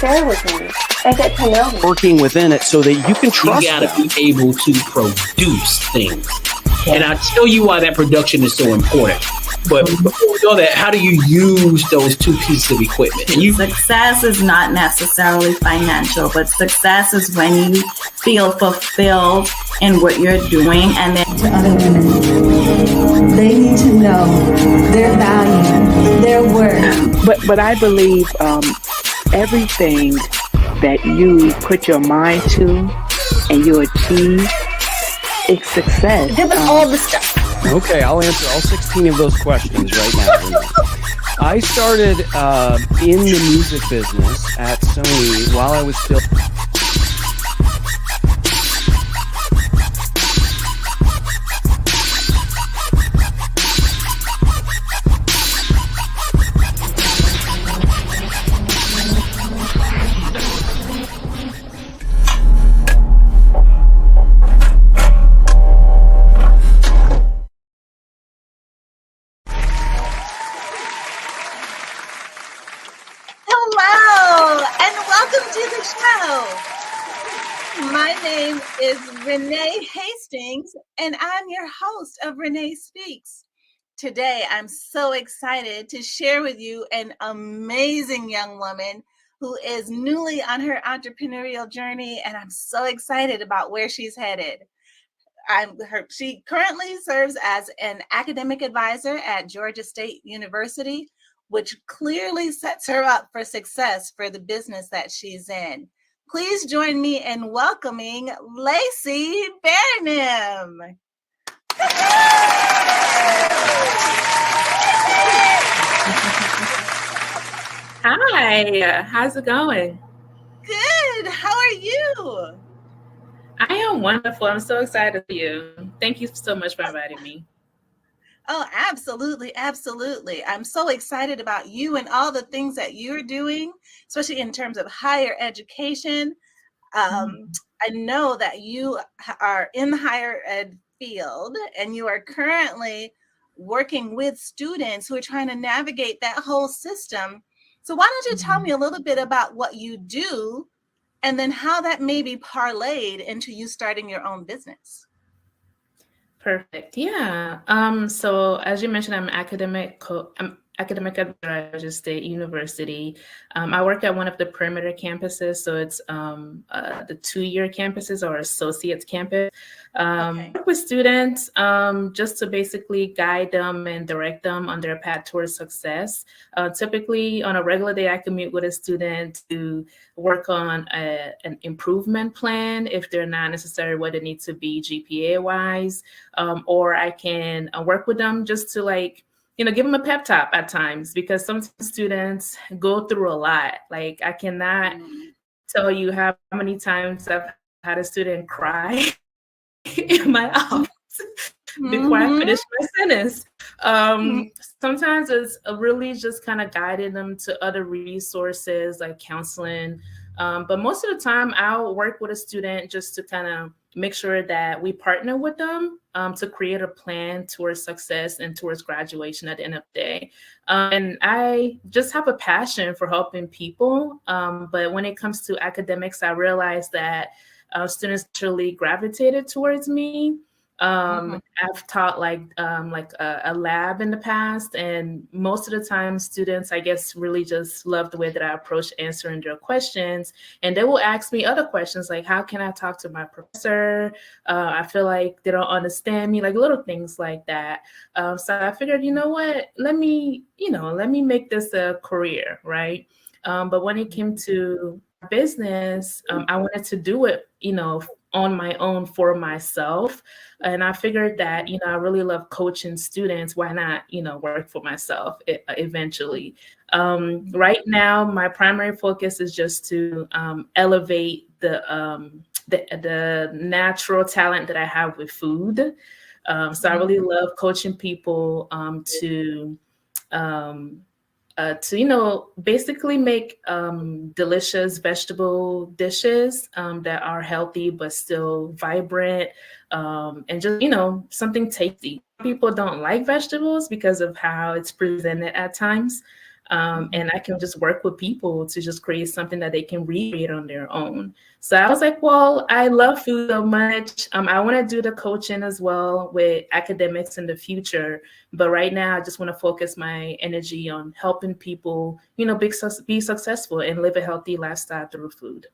share with me and get to know me. Working within it so that you can trust You gotta them. be able to produce things. And I'll tell you why that production is so important. But before we go there, how do you use those two pieces of equipment? Success is not necessarily financial, but success is when you feel fulfilled in what you're doing. And then to other women, they need to know their value, their worth. But I believe everything that you put your mind to and you achieve, it's success. Give us all the stuff. Okay, I'll answer all 16 of those questions right now. I started in the music business at Sony while I was still... Hello, and welcome to the show. My name is Renee Hastings, and I'm your host of Renee Speaks. Today, I'm so excited to share with you an amazing young woman who is newly on her entrepreneurial journey, and I'm so excited about where she's headed. She currently serves as an academic advisor at Georgia State University, which clearly sets her up for success for the business that she's in. Please join me in welcoming Leesi Barinem. Hi, how's it going? Good. How are you? I am wonderful. I'm so excited for you. Thank you so much for inviting me. Oh, absolutely. Absolutely. I'm so excited about you and all the things that you're doing, especially in terms of higher education. I know that you are in the higher ed field and you are currently working with students who are trying to navigate that whole system. So why don't you tell me a little bit about what you do and then how that may be parlayed into you starting your own business? Perfect. Yeah. So as you mentioned, I'm academic advisor at Georgia State University. I work at one of the perimeter campuses, so it's the 2-year campuses or associates campus. Okay. Work with students just to basically guide them and direct them on their path towards success. Typically, on a regular day, I can meet with a student to work on an improvement plan if they're not necessarily where they need to be GPA wise, or I can work with them just to give them a pep talk at times, because some students go through a lot. Like, I cannot tell you how many times I've had a student cry in my office before I finish my sentence. Sometimes it's really just kind of guiding them to other resources like counseling. But most of the time I'll work with a student just to kind of make sure that we partner with them to create a plan towards success and towards graduation at the end of the day. And I just have a passion for helping people. But when it comes to academics, I realized that students truly gravitated towards me. I've taught a lab in the past, and most of the time students, I guess, really just love the way that I approach answering their questions. And they will ask me other questions like, how can I talk to my professor? I feel like they don't understand me, like little things like that. So I figured, you know what, let me make this a career, right? But when it came to business, I wanted to do it, on my own for myself. And I figured that, I really love coaching students. Why not, work for myself eventually? Right now, my primary focus is just to elevate the natural talent that I have with food. So I really love coaching people to basically make delicious vegetable dishes that are healthy but still vibrant, and just, something tasty. People don't like vegetables because of how it's presented at times. And I can just work with people to just create something that they can recreate on their own. So I was like, well, I love food so much. I want to do the coaching as well with academics in the future. But right now, I just want to focus my energy on helping people, be successful and live a healthy lifestyle through food.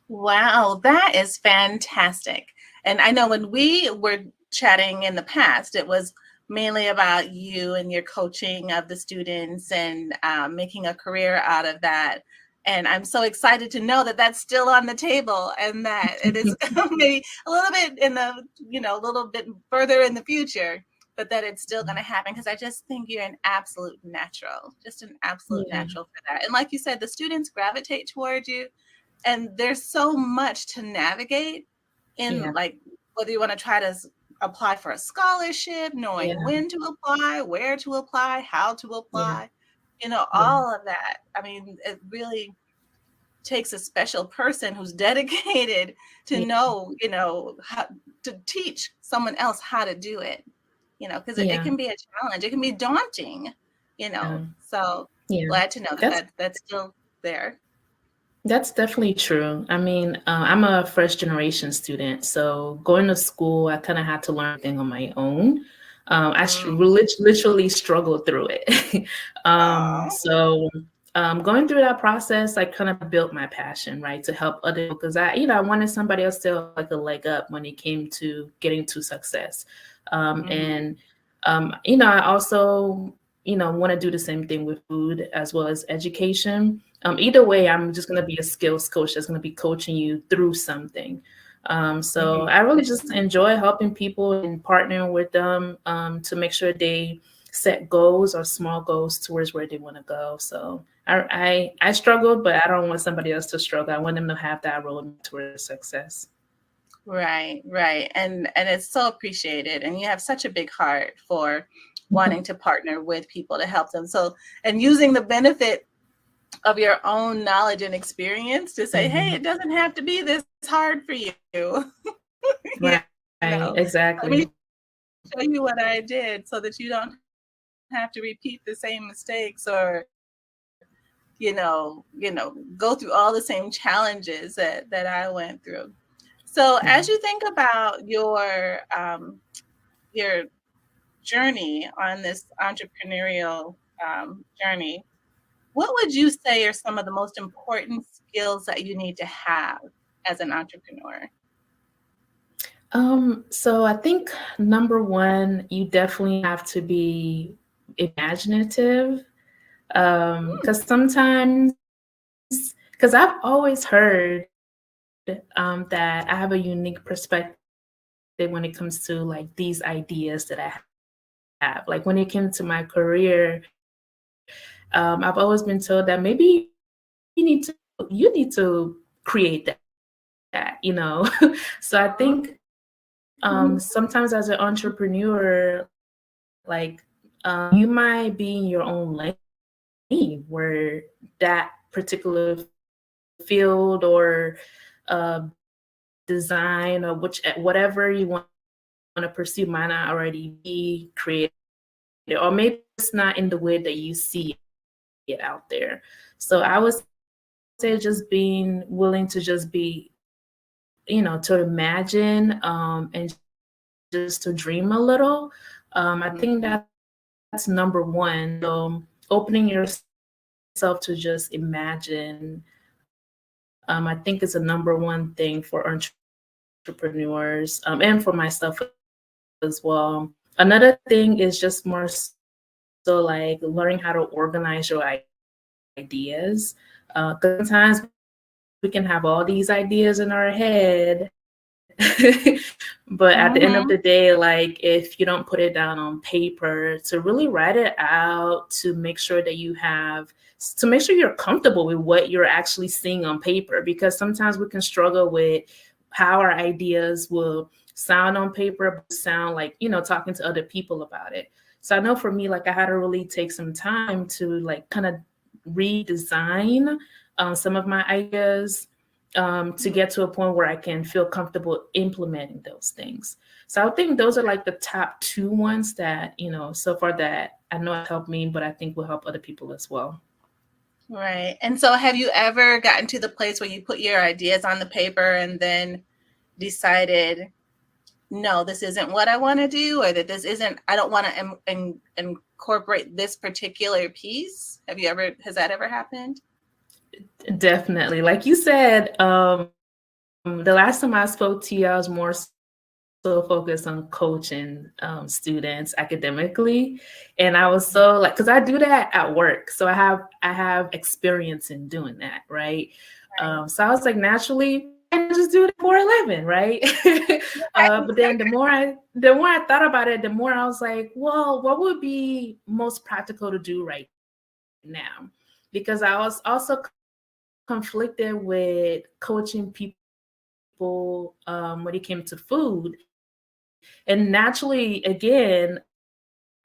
Wow, that is fantastic. And I know when we were chatting in the past, it was mainly about you and your coaching of the students and making a career out of that. And I'm so excited to know that that's still on the table and that it is maybe a little bit a little bit further in the future, but that it's still going to happen because I just think you're an absolute natural, just an absolute natural for that. And like you said, the students gravitate towards you. And there's so much to navigate in like whether you want to try to apply for a scholarship, knowing when to apply, where to apply, how to apply, all of that. I mean, it really takes a special person who's dedicated to know, how to teach someone else how to do it, because it can be a challenge. It can be daunting, so glad to know that's still there. That's definitely true. I mean, I'm a first generation student, so going to school, I kind of had to learn things on my own. Literally struggled through it. So going through that process, I kind of built my passion, right, to help other people because I wanted somebody else to have like a leg up when it came to getting to success. And I also want to do the same thing with food as well as education. Either way, I'm just going to be a skills coach that's going to be coaching you through something. So I really just enjoy helping people and partnering with them to make sure they set goals or small goals towards where they want to go. So I struggled, but I don't want somebody else to struggle. I want them to have that road towards success. Right. And it's so appreciated. And you have such a big heart for wanting to partner with people to help them. So, and using the benefit of your own knowledge and experience to say, hey, it doesn't have to be this hard for you. Right. Exactly. Let me show you what I did so that you don't have to repeat the same mistakes or, go through all the same challenges that I went through. So as you think about your journey on this entrepreneurial journey, what would you say are some of the most important skills that you need to have as an entrepreneur? So I think number one, you definitely have to be imaginative. Because I've always heard that I have a unique perspective when it comes to like these ideas that I have. Like when it came to my career, I've always been told that maybe you need to create that. So I think sometimes as an entrepreneur, like you might be in your own lane where that particular field or design or whatever you want to pursue might not already be created, or maybe it's not in the way that you see it out there. So I would say just being willing to just be, to imagine and just to dream a little. I think that's number one. So opening yourself to just imagine, I think is a number one thing for entrepreneurs and for myself as well. Another thing is just more so like learning how to organize your ideas. Sometimes we can have all these ideas in our head, but at the end of the day, like if you don't put it down on paper, to really write it out, to make sure you're comfortable with what you're actually seeing on paper, because sometimes we can struggle with how our ideas will sound on paper, but sound like, talking to other people about it. So I know for me, like I had to really take some time to like kind of redesign some of my ideas to get to a point where I can feel comfortable implementing those things. So I think those are like the top two ones that, so far that I know it's helped me, but I think will help other people as well. Right. And so have you ever gotten to the place where you put your ideas on the paper and then decided, no, this isn't what I want to do, or that this isn't, I don't want to incorporate this particular piece? Has that ever happened? Definitely. Like you said, the last time I spoke to you, I was more so focused on coaching students academically. And I was so like, because I do that at work. So I have experience in doing that, right? So I was like, naturally, I just do it for a living, right? But then the more I thought about it, the more I was like, well, what would be most practical to do right now? Because I was also conflicted with coaching people when it came to food. And naturally, again,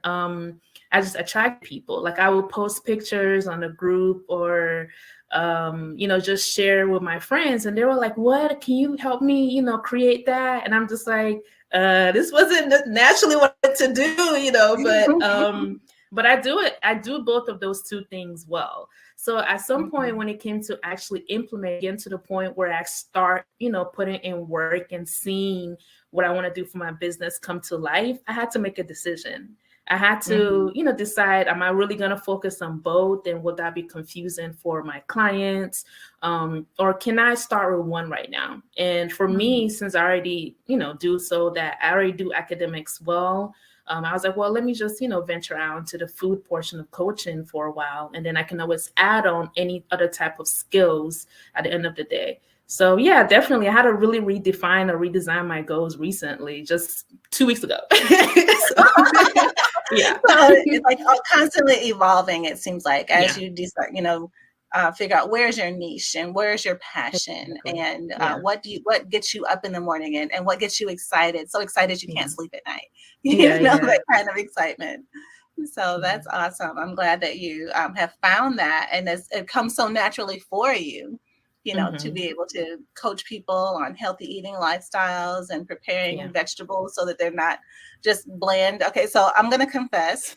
I just attract people. Like I will post pictures on a group or, just share with my friends. And they were like, what, can you help me, create that? And I'm just like, this wasn't naturally what to do, but I do it. I do both of those two things well. So at some point when it came to actually implement, getting to the point where I start, putting in work and seeing what I want to do for my business come to life, I had to make a decision. I had to, decide, am I really going to focus on both? And would that be confusing for my clients? Or can I start with one right now? And for me, since I already, do so that I already do academics well, I was like, well, let me just, venture out into the food portion of coaching for a while. And then I can always add on any other type of skills at the end of the day. So yeah, definitely. I had to really redefine or redesign my goals recently, just 2 weeks ago. Yeah. So it's like constantly evolving, it seems like, as you decide, figure out where's your niche and where's your passion and what gets you up in the morning and what gets you excited, so excited you can't sleep at night. That kind of excitement. So that's awesome. I'm glad that you have found that, and it comes so naturally for you, to be able to coach people on healthy eating lifestyles and preparing vegetables so that they're not just bland. Okay, so I'm going to confess.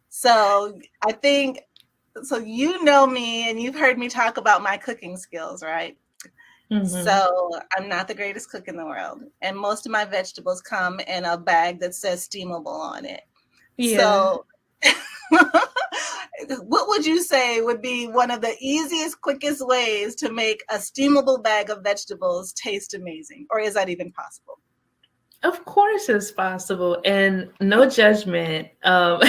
So I think, so you know me and you've heard me talk about my cooking skills, right? So I'm not the greatest cook in the world. And most of my vegetables come in a bag that says steamable on it. Yeah. So what would you say would be one of the easiest, quickest ways to make a steamable bag of vegetables taste amazing? Or is that even possible? Of course it's possible, and no judgment. You're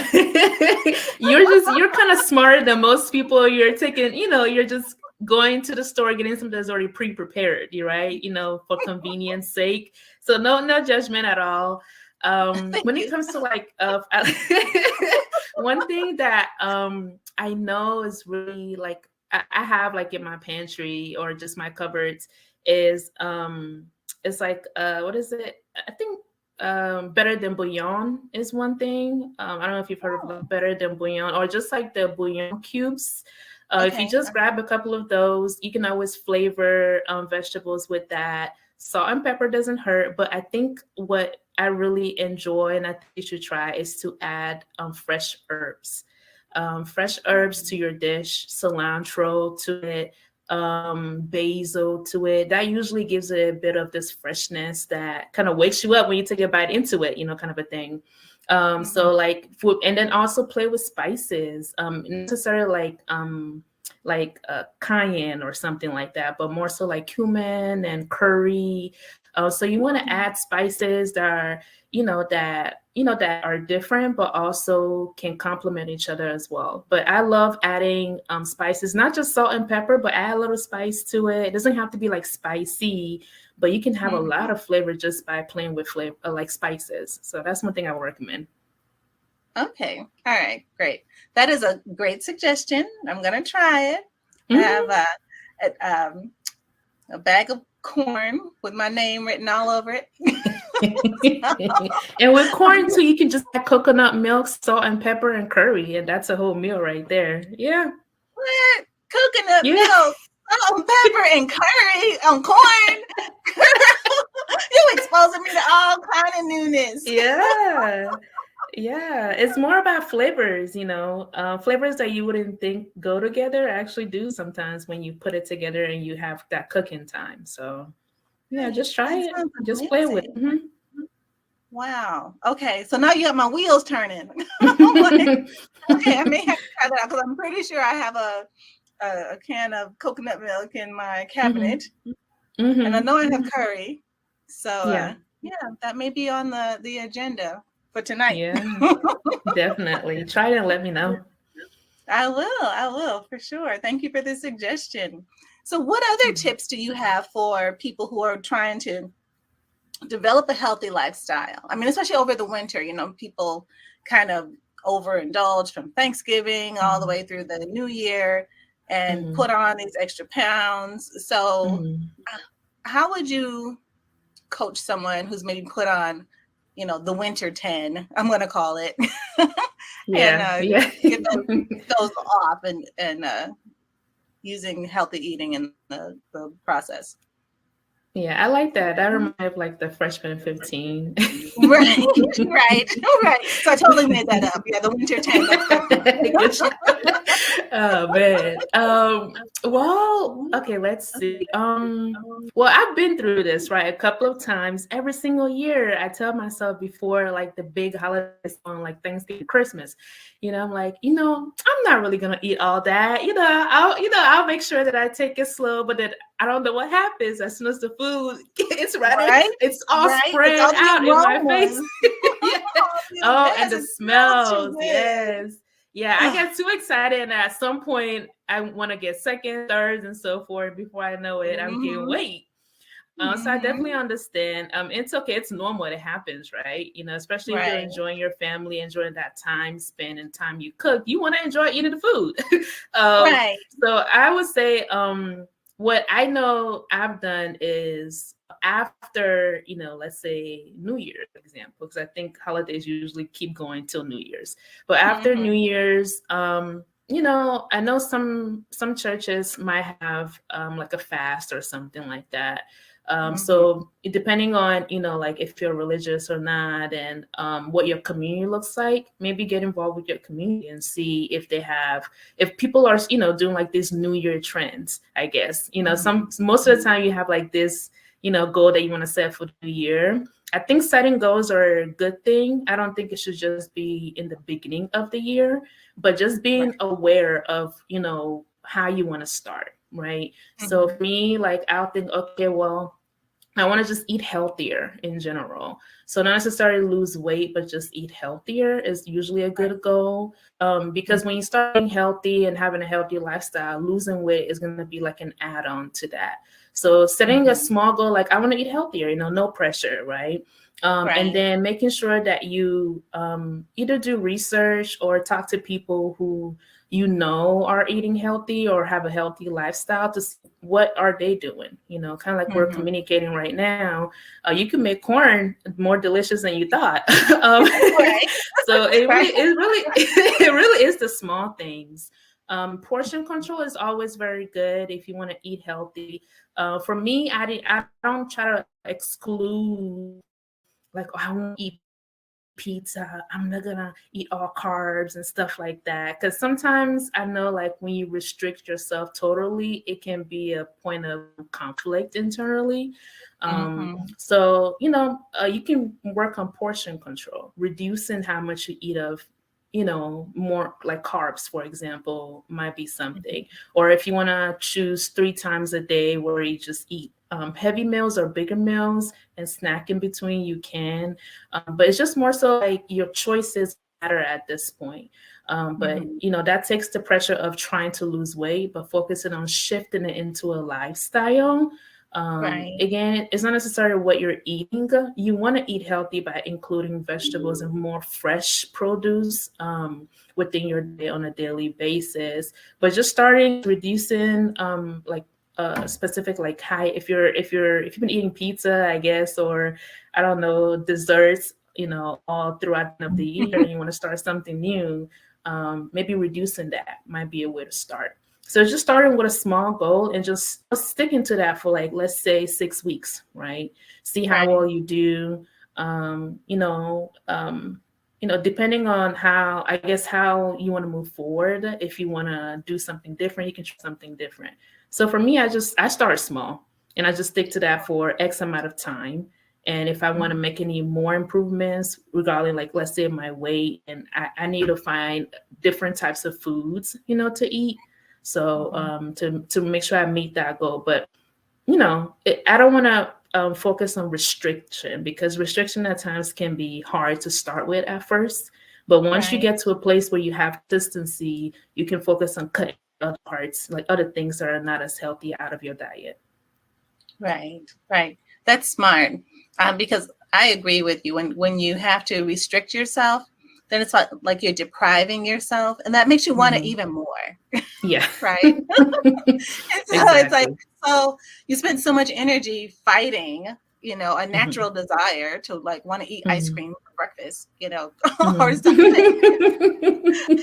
kind of smarter than most people. You're taking, you're just going to the store, getting something that's already pre-prepared, right? For convenience sake. So no judgment at all. When it comes to like, one thing that I know is really like, I have like in my pantry or just my cupboards is, it's like, what is it? I think better than bouillon is one thing. I don't know if you've heard of better than bouillon, or just like the bouillon cubes. If you just grab a couple of those, you can always flavor vegetables with that. Salt and pepper doesn't hurt, but I think what I really enjoy and I think you should try is to add fresh herbs. Fresh herbs to your dish, cilantro to it, basil to it. That usually gives it a bit of this freshness that kind of wakes you up when you take a bite into it, kind of a thing. So like food, and then also play with spices, necessarily like cayenne or something like that, but more so like cumin and curry. So you want to add spices that are, that are different, but also can complement each other as well. But I love adding spices, not just salt and pepper, but add a little spice to it. It doesn't have to be like spicy, but you can have a lot of flavor just by playing with flavor, like spices. So that's one thing I would recommend. Okay. All right. Great. That is a great suggestion. I'm going to try it. I have a bag of corn with my name written all over it. And with corn too, you can just add coconut milk, salt and pepper and curry, and that's a whole meal right there. Yeah. What? Coconut milk, salt and pepper and curry on corn? You exposing me to all kind of newness. Yeah. Yeah, it's more about flavors, flavors that you wouldn't think go together actually do sometimes when you put it together and you have that cooking time. So, yeah, Right. just try That it. sounds Just play with amazing. it. Wow. Okay. So now you have my wheels turning. I'm like, okay, I may have to try that out because I'm pretty sure I have a can of coconut milk in my cabinet, and I know I have curry. So Yeah. yeah, that may be on the agenda for tonight. Yeah, definitely. Try it and let me know. I will for sure. Thank you for the suggestion. So what other tips do you have for people who are trying to develop a healthy lifestyle? I mean, especially over the winter, people kind of overindulge from Thanksgiving all the way through the new year and put on these extra pounds. So how would you coach someone who's maybe put on, the winter 10, I'm going to call it, and Yeah. get those off and using healthy eating in the process? Yeah, I like that. That reminds me of like the freshman 15. Right, right. So I totally made that up. Yeah, the winter 10. Good job. Oh man. Well, okay, let's see. Well, I've been through this, right? A couple of times. Every single year, I tell myself before like the big holidays on like Thanksgiving, Christmas, I'm like, I'm not really gonna eat all that. I'll make sure that I take it slow, but then I don't know what happens as soon as the food it's ready. Right? It's all Right? spread It's all the out in my aromas. face. Yeah. Oh, And the it smells too smells, good. yes. Yeah, I get too excited, and at some point, I want to get second, thirds, and so forth. Before I know it, I'm gaining weight. So I definitely understand. It's okay. It's normal. It happens, right? Especially if you're Right. enjoying your family, enjoying that time spent and time you cook, you want to enjoy eating the food. Right. So I would say, what I know I've done is after, let's say New Year, for example, because I think holidays usually keep going till New Year's. But after New Year's, I know some churches might have like a fast or something like that. So depending on, like if you're religious or not, and what your community looks like, maybe get involved with your community and see if if people are, doing like these New Year trends, I guess, most of the time you have like this, goal that you want to set for the new year. I think setting goals are a good thing. I don't think it should just be in the beginning of the year, but just being aware of, how you want to start, right? So for me, like I'll think, okay, well, I want to just eat healthier in general. So not necessarily lose weight, but just eat healthier is usually a good goal. Because when you start eating healthy and having a healthy lifestyle, losing weight is going to be like an add-on to that. So setting a small goal, like I want to eat healthier, no pressure, right? And then making sure that you either do research or talk to people who are eating healthy or have a healthy lifestyle to see what are they doing, kind of like we're communicating right now. You can make corn more delicious than you thought. So it really is the small things. Portion control is always very good if you want to eat healthy. For me, I don't try to exclude like, oh, I won't eat pizza, I'm not gonna eat all carbs and stuff like that, because sometimes I know like when you restrict yourself totally, it can be a point of conflict internally. So you can work on portion control, reducing how much you eat of more like carbs, for example, might be something. Or if you want to choose 3 times a day where you just eat heavy meals or bigger meals and snack in between, you can. But it's just more so like your choices matter at this point. But that takes the pressure of trying to lose weight, but focusing on shifting it into a lifestyle. Again, it's not necessarily what you're eating. You want to eat healthy by including vegetables and more fresh produce within your day on a daily basis. But just starting reducing like specific like high, if you've been eating pizza, I guess, or I don't know, desserts, all throughout the year, and you want to start something new, maybe reducing that might be a way to start. So just starting with a small goal and just sticking to that for like, let's say 6 weeks, right? See how well you do. depending on how, I guess, how you want to move forward, if you want to do something different, you can try something different. So for me, I start small and I just stick to that for X amount of time. And if I want to make any more improvements regarding, like, let's say my weight, and I need to find different types of foods, to eat. So to make sure I meet that goal. But I don't want to focus on restriction, because restriction at times can be hard to start with at first. But once you Right. get to a place where you have consistency, you can focus on cutting other parts, like other things that are not as healthy, out of your diet. Right, right. That's smart. Because I agree with you. When you have to restrict yourself, then it's like you're depriving yourself, and that makes you want it even more, Yeah. right? And so it's like, Exactly. so you spend so much energy fighting, a Mhm. natural desire to like want to eat ice Mhm. cream for breakfast, or Mhm. something.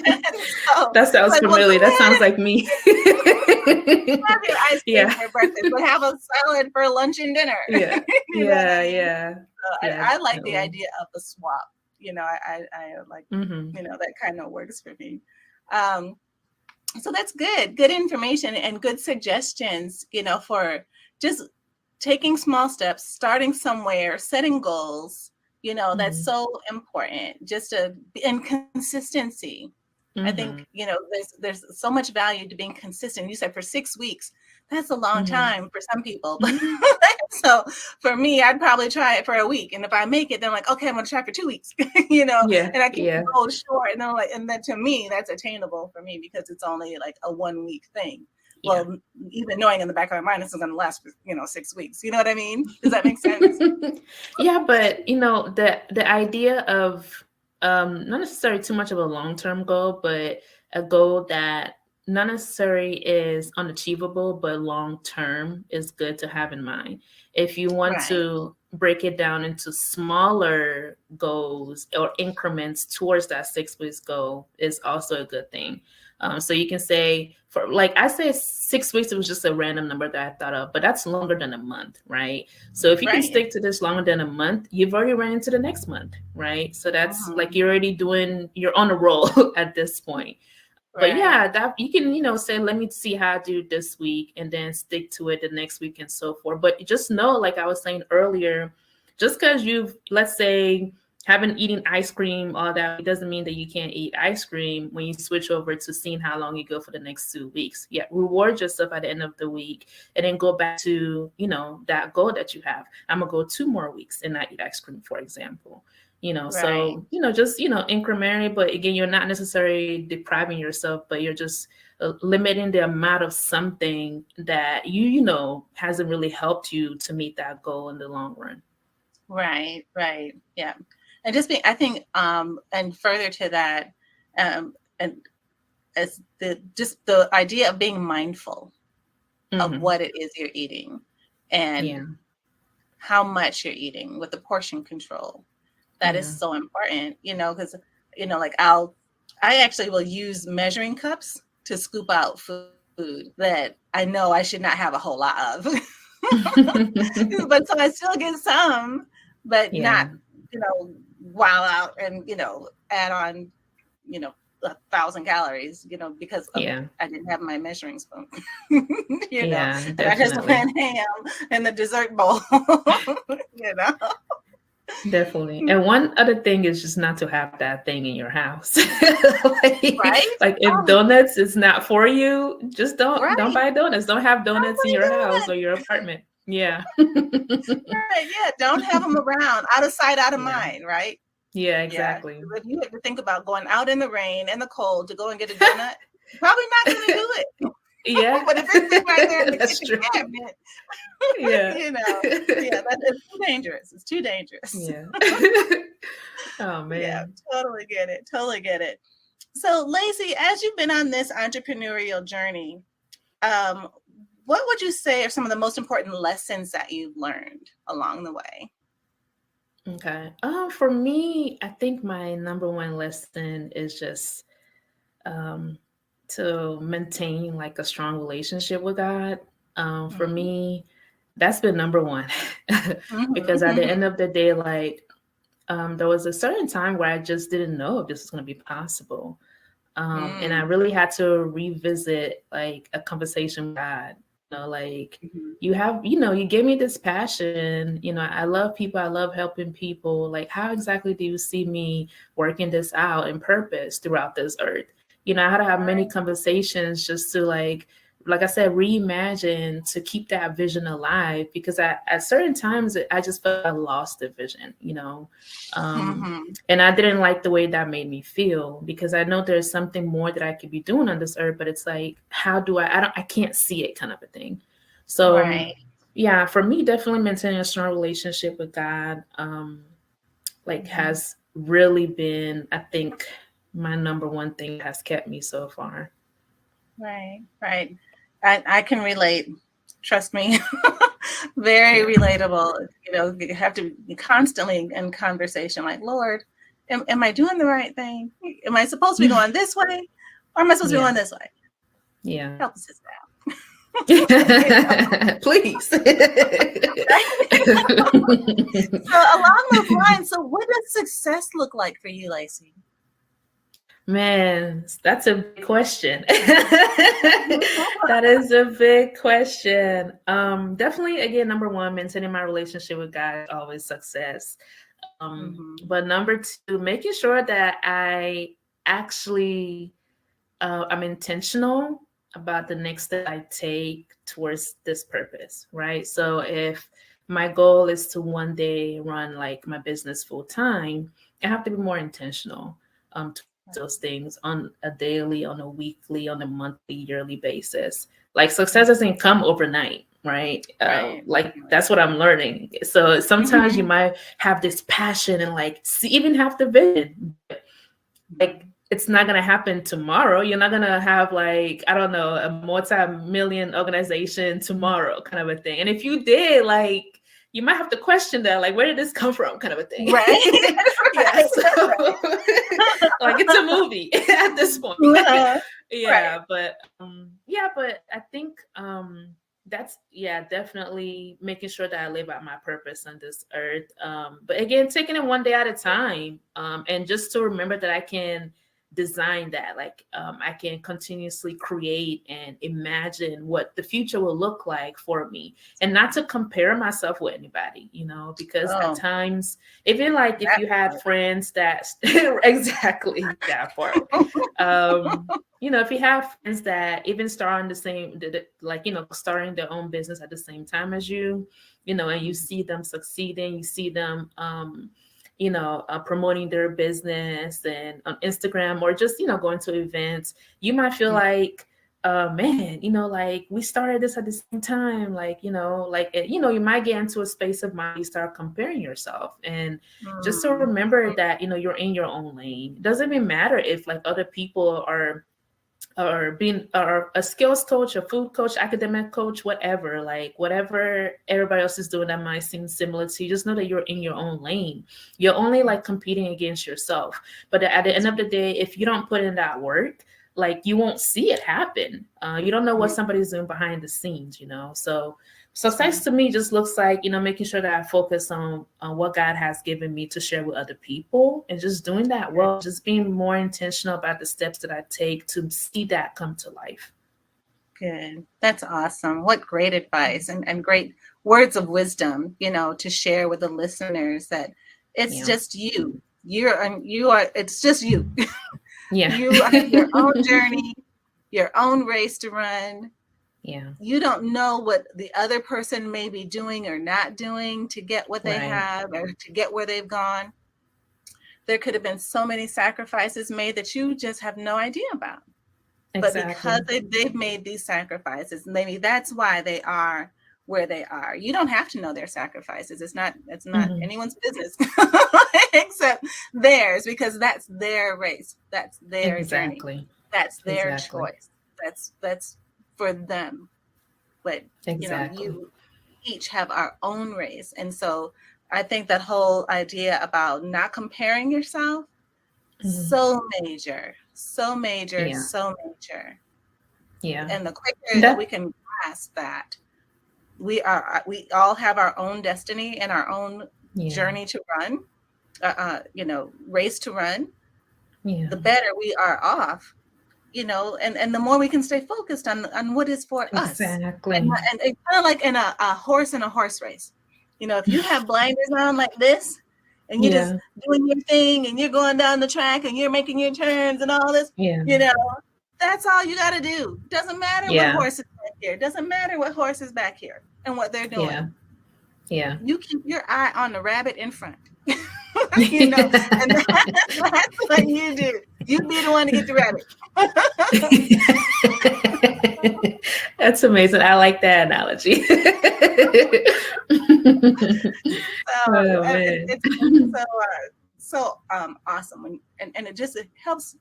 And so That it's sounds like, well, familiar. go That sounds ahead, like me. have your ice cream Yeah. for breakfast, but have a salad for lunch and dinner. Yeah. You know what I Yeah. mean? Yeah. So Yeah. I like the Definitely. idea of the swap. I like, Hmm. that kind of works for me. Um, so that's good. Good information and good suggestions, for just taking small steps, starting somewhere, setting goals, that's Hmm. so important. Just and consistency. I Hmm. think, there's so much value to being consistent. You said for 6 weeks, that's a long Hmm. time for some people. Hmm. So for me, I'd probably try it for a week. And if I make it, then I'm like, okay, I'm gonna try for 2 weeks, Yeah. and I keep the Yeah. goal short. And then I'm like, and then to me, that's attainable for me because it's only like a 1 week thing. Yeah. Well, even knowing in the back of my mind this is gonna last for, 6 weeks. You know what I mean? Does that make sense? Yeah, but the idea of not necessarily too much of a long-term goal, but a goal that not necessarily is unachievable, but long-term is good to have in mind. If you want Right. to break it down into smaller goals or increments towards that 6 weeks goal, is also a good thing. So you can say, for like I say 6 weeks, it was just a random number that I thought of, but that's longer than a month, right? So if you can Right. stick to this longer than a month, you've already ran into the next month, right? So that's like Mhm. you're on a roll at this point. But Right. yeah, that you can, say, let me see how I do this week and then stick to it the next week and so forth. But just know, like I was saying earlier, just because you've, let's say, haven't eaten ice cream all that, it doesn't mean that you can't eat ice cream when you switch over to seeing how long you go for the next 2 weeks. Yeah, reward yourself at the end of the week and then go back to, that goal that you have. I'm gonna go 2 more weeks and not eat ice cream, for example. Right. So just incrementally, but again, you're not necessarily depriving yourself, but you're just limiting the amount of something that hasn't really helped you to meet that goal in the long run. Right. Right. Yeah. And just being, I think, and further to that, and as the idea of being mindful of Hmm. what it is you're eating and Yeah. how much you're eating with the portion control. That is Yeah. so important, because, like I actually will use measuring cups to scoop out food that I know I should not have a whole lot of. But so I still get some, but not, Yeah. wow out and, add on, you know, 1,000 calories, because Yeah. I didn't have my measuring spoon, Yeah, and I just definitely. went ham in the dessert bowl, you know. Definitely. And one other thing is just not to have that thing in your house. Right? Like if Oh, donuts is not for you, just don't right. buy donuts. Don't have Don't donuts in your house play or your apartment. Yeah. right. Yeah. Don't have them around, out of sight, out of Yeah. mind. Right. Yeah, Yeah. exactly. If you have to think about going out in the rain and the cold to go and get a donut, you're probably not going to do it. Yeah. But if it's sitting right there in the That's kitchen true. cabinet, Yeah. yeah, it's too dangerous. It's too dangerous. Yeah. Oh Yeah, man. totally get it. Totally get it. So, Lacey, as you've been on this entrepreneurial journey, um, what would you say are some of the most important lessons that you've learned along the way? Okay. For me, I think my number one lesson is just um, to maintain like a strong relationship with God. For me, that's been number one because at the Mhm. end of the day, like there was a certain time where I just didn't know if this was going to be possible. And I really had to revisit like a conversation with God, like you gave me this passion, I love people. I love helping people. Like, how exactly do you see me working this out in purpose throughout this earth? I had to have many conversations just to like I said, reimagine, to keep that vision alive, because at certain times I just felt I lost the vision, and I didn't like the way that made me feel, because I know there's something more that I could be doing on this earth, but it's like, how do I can't see it, kind of a thing. So yeah, for me, definitely maintaining a strong relationship with God, has really been, I think, my number one thing has kept me so far. Right. I can relate. Trust me. Very relatable. You have to be constantly in conversation, like, Lord, am I doing the right thing? Am I supposed to be going this way? Or am I supposed to be going this way? Yeah. Help us out. Please. So along those lines, so what does success look like for you, Leesi? Man, that's a big question. That is a big question. Definitely, again, number one, maintaining my relationship with God is always success. But number two, making sure that I actually I'm intentional about the next step I take towards this purpose, right? So if my goal is to one day run like my business full time, I have to be more intentional to those things on a daily, on a weekly, on a monthly, yearly basis. Like, success doesn't come overnight, right? That's what I'm learning. So sometimes you might have this passion and even have the vision, like, it's not going to happen tomorrow. You're not going to have I don't know, a multi-million organization tomorrow, kind of a thing. And if you did, you might have to question that, where did this come from, kind of a thing. Right. Yeah, so, it's a movie at this point. But I think that's definitely making sure that I live out my purpose on this earth. But again, taking it one day at a time, and just to remember that I can design that, I can continuously create and imagine what the future will look like for me, and not to compare myself with anybody, because at times, even if you had friends that exactly that part, if you have friends that even starting the same, starting their own business at the same time as you, and you see them succeeding, you see them promoting their business and on Instagram, or just, going to events, you might feel man, we started this at the same time, you might get into a space of mind, you start comparing yourself. And just to remember that, you're in your own lane. It doesn't even matter if other people are a skills coach, a food coach, academic coach, whatever, whatever everybody else is doing that might seem similar to you, just know that you're in your own lane. You're only competing against yourself. But at the end of the day, if you don't put in that work, you won't see it happen. You don't know what somebody's doing behind the scenes, So success to me just looks like, making sure that I focus on what God has given me to share with other people, and just doing that well, just being more intentional about the steps that I take to see that come to life. Good. That's awesome. What great advice and great words of wisdom, to share with the listeners, that it's just you. It's just you. Yeah. You have your own journey, your own race to run. Yeah. You don't know what the other person may be doing or not doing to get what they have, or to get where they've gone. There could have been so many sacrifices made that you just have no idea about. Exactly. But because they've made these sacrifices, maybe that's why they are where they are. You don't have to know their sacrifices. It's not anyone's business except theirs, because that's their race. That's their journey. That's their choice. That's for them. But you each have our own race. And so I think that whole idea about not comparing yourself, so major. Yeah. And the quicker that we can grasp that, we all have our own destiny and our own journey to run. race to run, Yeah. the better we are off, and the more we can stay focused on what is for us. Exactly. And it's kind of like in a horse race. If you have blinders on like this and you're just doing your thing and you're going down the track and you're making your turns and all this, that's all you got to do. Doesn't matter what horse is back here. Doesn't matter what horse is back here and what they're doing. Yeah. You keep your eye on the rabbit in front. And that's what you do. You be the one to get the rabbit. That's amazing. I like that analogy. It's so awesome, and it helps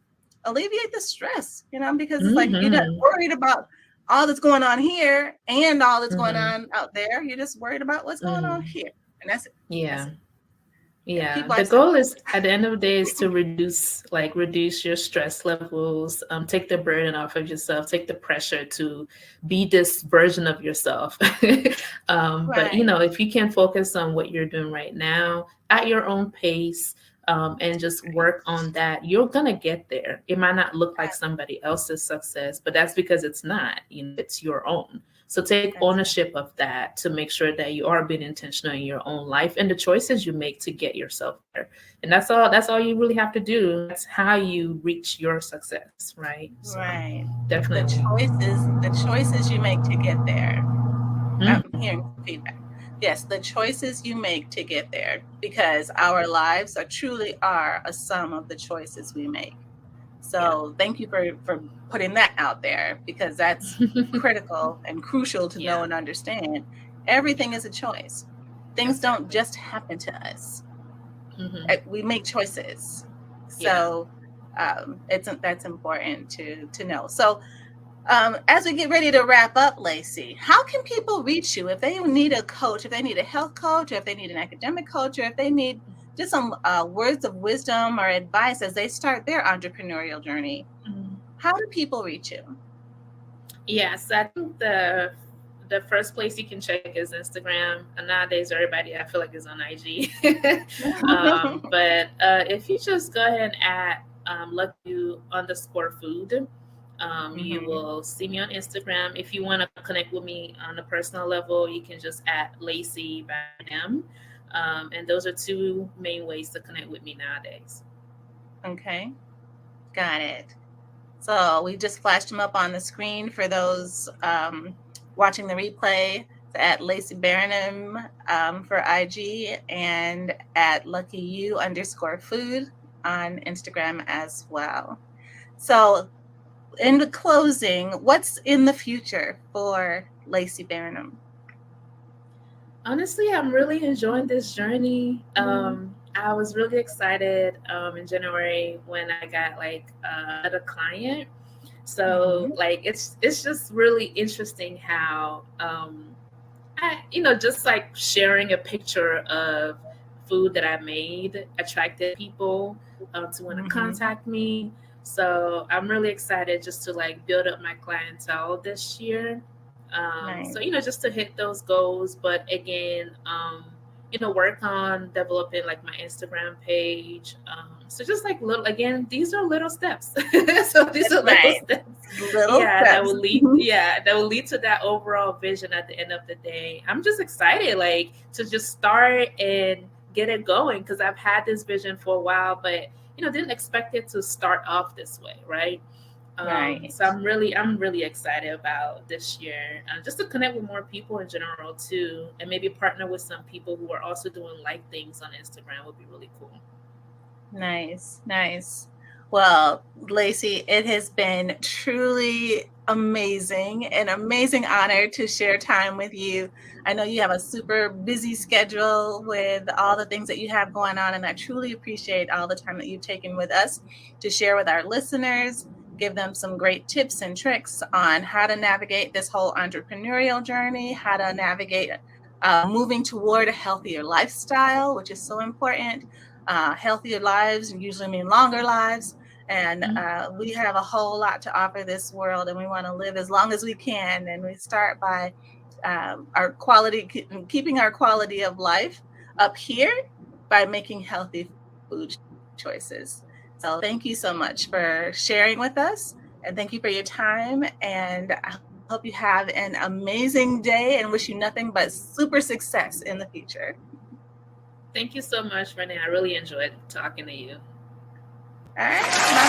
alleviate the stress, because it's like you're not worried about all that's going on here and all that's going on out there. You're just worried about what's going on here, and that's it. Yeah. Yeah, the goal is at the end of the day is to reduce your stress levels, take the burden off of yourself, take the pressure to be this version of yourself. But if you can focus on what you're doing right now at your own pace, and just work on that, you're gonna get there. It might not look like somebody else's success, but that's because it's not. It's your own. So take ownership of that to make sure that you are being intentional in your own life and the choices you make to get yourself there. And that's all you really have to do. That's how you reach your success, right? So right. Definitely. The choices you make to get there. I'm hearing feedback. Yes, the choices you make to get there, because our lives truly are a sum of the choices we make. So thank you for putting that out there, because that's critical and crucial to know and understand. Everything is a choice. Things don't just happen to us. We make choices. So that's important to know. So as we get ready to wrap up, Leesi, how can people reach you if they need a coach, if they need a health coach, or if they need an academic coach, or if they need just some words of wisdom or advice as they start their entrepreneurial journey? How do people reach you? Yes, I think the first place you can check is Instagram. And nowadays, everybody I feel like is on IG. But if you just go ahead and add lucky_food, you will see me on Instagram. If you want to connect with me on a personal level, you can just add Leesi Barinem. And those are two main ways to connect with me nowadays. Okay, got it. So we just flashed them up on the screen for those watching the replay. At Leesi Barinem for IG, and at luckyu_food on Instagram as well. So in the closing, what's in the future for Leesi Barinem? Honestly, I'm really enjoying this journey. I was really excited in January when I got a client. So it's just really interesting how just like sharing a picture of food that I made attracted people to want to contact me. So I'm really excited just to build up my clientele this year. So just to hit those goals, but again, work on developing my Instagram page. So just these are little steps. So these are little steps. That will lead to that overall vision at the end of the day. I'm just excited to just start and get it going, because I've had this vision for a while, but didn't expect it to start off this way, right? So I'm really excited about this year, just to connect with more people in general too, and maybe partner with some people who are also doing things on Instagram would be really cool. Nice. Well, Leesi, it has been truly amazing, an amazing honor to share time with you. I know you have a super busy schedule with all the things that you have going on, and I truly appreciate all the time that you've taken with us to share with our listeners, give them some great tips and tricks on how to navigate this whole entrepreneurial journey, how to navigate moving toward a healthier lifestyle, which is so important. Healthier lives usually mean longer lives. And we have a whole lot to offer this world, and we want to live as long as we can. And we start by keeping our quality of life up here by making healthy food choices. So thank you so much for sharing with us, and thank you for your time. And I hope you have an amazing day and wish you nothing but super success in the future. Thank you so much, Renee. I really enjoyed talking to you. All right. Bye.